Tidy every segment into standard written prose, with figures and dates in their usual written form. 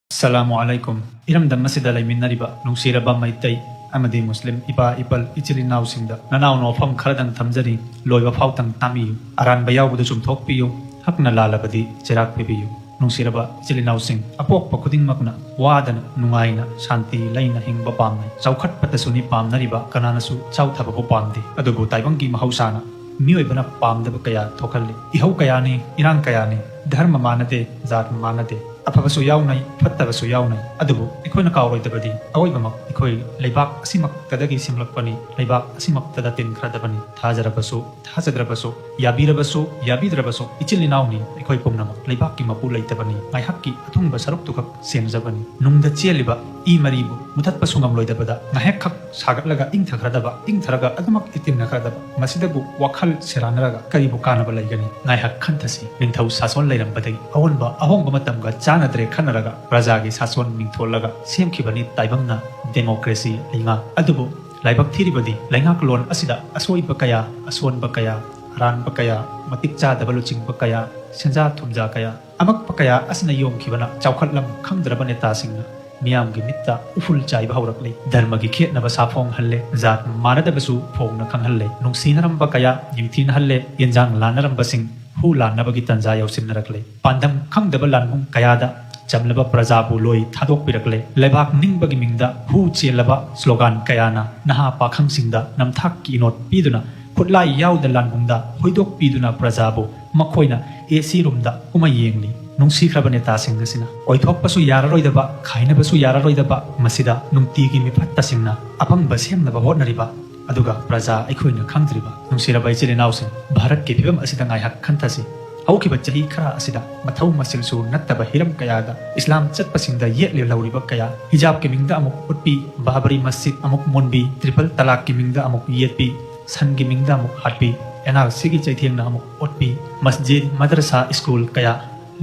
Assalamualaikum. Iramdam masida laiminariba nungsiraba maitai amadi muslim ipa ipal ichilinaw singda nanaw no pham kharadang thamjari loiba phautang tamiyu aran bayawbudu chumthokpiyu hakna lalabadi chirak pibiyu nungsiraba ichilinaw sing apok pakuding makna wadana nungaina shanti laina hingba pamnai chaukhat patasuni pamnariba kananasu chauthaba ko pamdi adubu taibangi mahausana miyoibana pamdaba kaya thokalli ihau kayani irang kayani dharma manade zat manade अफबसु याउनाय फत्तबसु याउनाय अदुबु इखोयना कावरोयदबदि अवयबमक इखोय लेबाक असिमक तदगी सिमलकपनि लेबाक असिमक तदा तिन खरदबनि थाजरबसु याबिरबसु याबिद्रबसु इचिलिनाउनि इखोय पुमनमक लेबाक की मपु लैतबनि मायहक्की अथुंब सरुक्तुखक सेमजबनि नुंगदा चेलिबा ई मरिबु मुथत्पसु ngamloidabada ngahekkhak sagatlaga ingthakradaba ingtharaga adumak itimna khradaba masidabु wakhal seranaraga karibu kanaba laigani ngahak khanthasi ningthau sason lairambadagi awonba ahongba matamga chanadre khanaraga prajagi sason mingthollaga semkhibani taibangna democracy linga adubu laibak thiribadi laingak lon asida asoiba kaya asonba kaya aranba kaya matik chadabalu chingba kaya senja thumja kaya amak pakaya asina yomkhibana chawkhatlam khangdraba neta singna मियामगी मित्ता उफुल चाइबा हौरकले धर्मगी खेतनबा साफोंग हल्ले जात मानदबसु फोंगना खंगहल्ले नुंसीनरंबा कया यिंगथीन हल्ले यंजांग लानरंबा सिंग who लानबगी तंजा यौसिनरकले पांदम खंगदबा लानमुंग कयादा चमलबा प्रजाबु लोई थादोकपिरकले लेबाक निंगबगी मिंगदा who चेलबा slogan कयाना नहा पाखंग सिंगदा नमथाक की note पीदुना खुदला याउद लानमुंगदा होइदोक पीदुना प्रजाबु मखोइना AC रूमदा Uma येंगली नुंसीख्रबा नेतासिंगसिना ओइथोकपसु याररोइदबा खाइनबसु याररोइदबा मसिदा नुंतीगी मिफत्तासिंगना अपंगबा सेमनबा होटनरिबा अदुगा प्रजा अखोइना खंगद्रिबा नुंसीरबा इचिलिनाउसिंग भारत की फिबम असिदा ngaihak khantasi हौखिबा चही खरा असिदा मथौ मसिलसु नत्तबा हिरम कयादा इस्लाम चटपसिंगदा येले लौरिबा कया हिजाब के मिंगदा अमुक उत्पी बाबरी मस्जिद अमुक मोनबी ट्रिपल तलाक की मिंगदा अमुक येतपी सन की मिंगदा अमुक हाटपी एनआरसी चैथेंगना अमुक ओटपी मस्जिद मदरसा स्कूल कया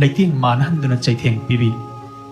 लैतिंग मानहंदुना चैथेंग पिबी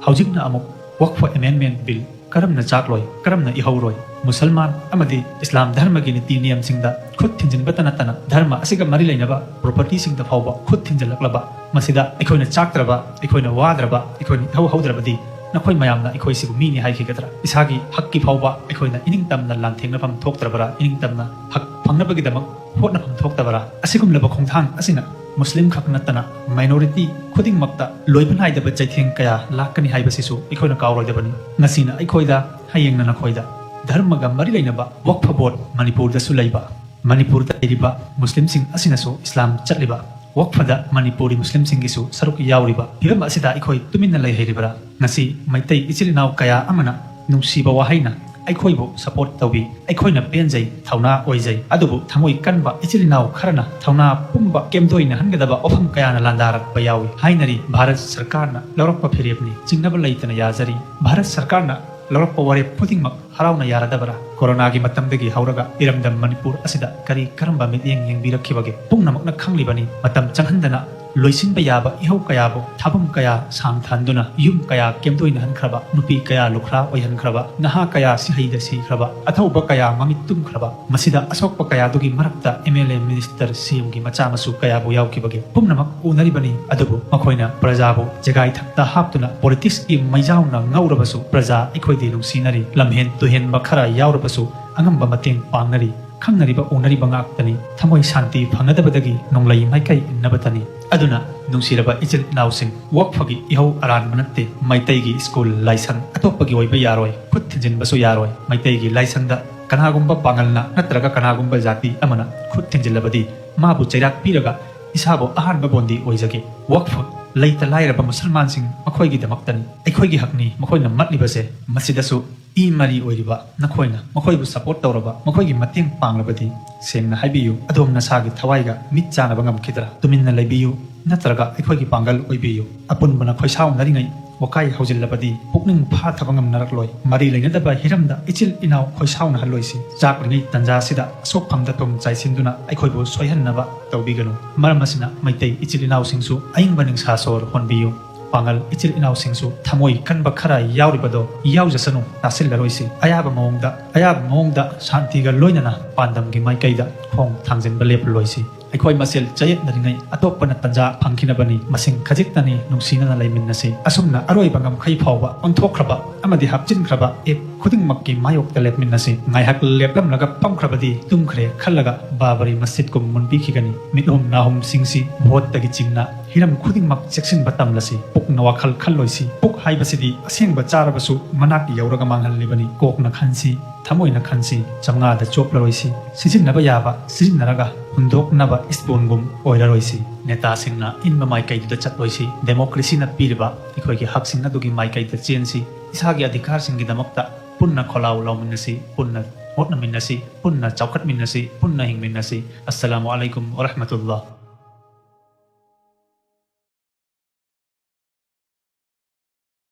हौजिकना अमुक वक्फ अमेंडमेंट बिल करमना चाकलोय करमना इहौरोय मुसलमान अमदी इस्लाम धर्म की नीति नियम सिंगदा खुद थिंजिनबता नतना धर्म असिगा मरि लैनबा प्रॉपर्टी सिंगदा फावबा खुद थिंजलकलबा मसिदा इखोयना चाकद्रबा इखोयना वाद्रबा इखोयना इहौ हौद्रबदी नखोय मयामना इखोय सिबु मीनि हाइखिगद्रा इसागी हक्की फावबा इखोयना इनिंग तमना लांथेंगनफम थोक्त्रबरा इनिंग तमना हक फंगनबगिदमक होटनफम थोक्तबरा असिगुमलबा खोंथांग असिना मुस्लिम खक नतना माइनॉरिटी खुदिंग मक्ता लोइबन हाइदबा चैथेंग कया लाकनी हाइबसिसु इखोयना कावरोइदबनी ngasina इखोयदा हायेंगना नखोयदा धर्मगा मरि लैनबा वक्फ बोर्ड मणिपुर दसु लैबा मणिपुर दैरिबा मुस्लिम सिंग असिनसु इस्लाम चटलिबा वक्फदा मणिपुरी मुस्लिम सिंगिसु सरुक यावरिबा फिरम असिदा इखोय तुमिन्ना लैहैरिबरा ngasi मैतै इचिलिनाव कया अमना नुंसीबा वाहैना अखोइबो सपोर्ट तौबी अखोइना पेंजै थौना ओइजै अदुबु थमोइ कनबा इचिलिनाव खरना थौना पुंबा केमदोइना हनगदबा ओफम कयाना लांदारकबा यावी हाइनरी भारत सरकारना लौरकपा फिरेबनी चिंगनबा लैतना याजरी भारत सरकारना लौरकपा वारेप खुदिंगमक हराउना यारदबरा कोरोनागी मतमदगी हौरगा इरमदम मणिपुर असिदा करी करंबा मित्येंग येंगबिरखिबगे पुंगनमकना खंगलिबनी मतम चंगहंदना लोइसिनबा याबा इहौ कयाबो थाबम कया सांगथानदुना युम कया केमदोइना हनख्रबा नुपी कया लुखरा ओइहनख्रबा नहा कया सिहैदा सिख्रबा अथौबा कया ममित तुम्ख्रबा मसिदा असोकपा कया दुगी मरक्ता एमएलए मिनिस्टर सीएम की मचा मसु कया बु यावकिबगे पुंगनमक उनरिबनी अदुबु मखोइना प्रजाबु जगाई थक्ता हापतुना पॉलिटिक्स की मैजाउना ngauरबसु प्रजा इखोइदि नुंसिनरी लमहेन तुहेन बखरा यावरबसु अंगंबा मतेंग पांगनरी खंगनरिबा उनरिबा ngakतनी थमोइ शांति फंगदबदगी नोंगलै माइकै इन्नबतनी अदुना नुंसिरबा इचिल नाउसिंग वक्फगी इहौ अरान मनते मैतैगी स्कूल लाइसंग अतोपगी ओइबा यारोय खुद थिंजिनबसु यारोय मैतैगी लाइसंगदा कनागुंबा पांगलना नत्रगा कनागुंबा जाति अमना खुद थिंजिलबदी माबु चैराक पीरगा इसाबो अहानबा बोंदी ओइजगे वक्फ लैता लाइरबा मुसलमान सिंग मखोइगी दमक्तनी अखोइगी हकनी मखोइना मतलिबसे मसिदसु ई मरी ओइरिबा नखोइना मखोइबु सपोर्ट तौरबा मखोइगी मतेंग पांगलबदी सेंगना हाइबियु अदोमना सागी थवाइगा मित चानबा ngamkhidra तुमिन्ना लैबियु नत्रगा अखोइगी पांगल ओइबियु अपुनबना खोइसाउ नरिङै वकाई हौजिल्लबदी पुकनिंग फा थबंगम नरकलोय मरी लैनदबा हिरमदा इचिल इनाव खोइसाउना हलोइसि चाकलिङै तंजासिदा असोक फंगदा तुम चाइसिन्दुना अखोइबु सोयहन्नबा तौबिगनु मरमसिना मैतै इचिल इनाव सिंगसु अयिंबा निंसा सोर होनबियु पांगल इचिल इनाव सिंगसु थमोइ कनबा खरा यावरिबदो यावजसनु तासिल्लरोइसि अयाबा मओंगदा शांतिगा लोइनना पांदमगी माइकैदा खोंग थांजिनबा लेपलोइसि ꯑꯩꯈꯣꯏ ꯃꯁꯦꯜ ꯆꯌꯦꯠꯅꯔꯤꯉꯩ ꯑꯇꯣꯞꯄꯅ ꯇꯟꯖꯥ ꯐꯪꯈꯤꯅꯕꯅꯤ ꯃꯁꯤꯡ ꯈꯖꯤꯛꯇꯅꯤ ꯅꯨꯡꯁꯤꯅꯅ ꯂꯩꯃꯤꯟꯅꯁꯤ ꯑꯁꯨꯝꯅ ꯑꯔꯣꯏꯕ ꯉꯝꯈꯩ ꯐꯥꯎꯕ ꯑꯣꯟꯊꯣꯛꯈ꯭ꯔꯕ ꯑꯃꯗꯤ ꯍꯥꯞꯆꯤꯟꯈ꯭ꯔꯕ ꯑꯦꯞ ꯈꯨꯗꯤꯡꯃꯛꯀꯤ ꯃꯥꯌꯣꯛꯇ ꯂꯦꯞꯃꯤꯟꯅꯁꯤ ꯉꯥꯏꯍꯥꯛ ꯂꯦꯞꯂꯝꯂꯒ ꯐꯝꯈ꯭ꯔꯕꯗꯤ ꯇꯨꯝꯈ꯭ꯔꯦ ꯈꯜꯂꯒ ꯕꯥꯕꯔꯤ ꯃꯁꯖꯤꯗꯀꯨꯝ ꯃꯨꯟꯕꯤꯈꯤꯒꯅꯤ ꯃꯤꯠꯍꯨꯝ ꯅꯥꯍꯨꯝꯁꯤꯡꯁꯤ ꯚꯣꯠꯇꯒꯤ ꯆꯤꯡꯅ hiram khudingmak cheksinba tamlasi pukna wakhal khalloisi puk haibasidi asengba charabasu manak yauraga manghalibani kokna khansi thamoina khansi chamnga da choplaroisi sijinaba yaba sijinaraga hundoknaba spoongum oiraroisi neta singna inma mai kai da chatloisi democracy na pirba ikhoigi hak singna dugi mai kai da chensi isagi adhikar singi damakta punna kholau lauminasi punna hotna minnasi punna chaukat minnasi punna hing minnasi assalamu alaikum wa rahmatullah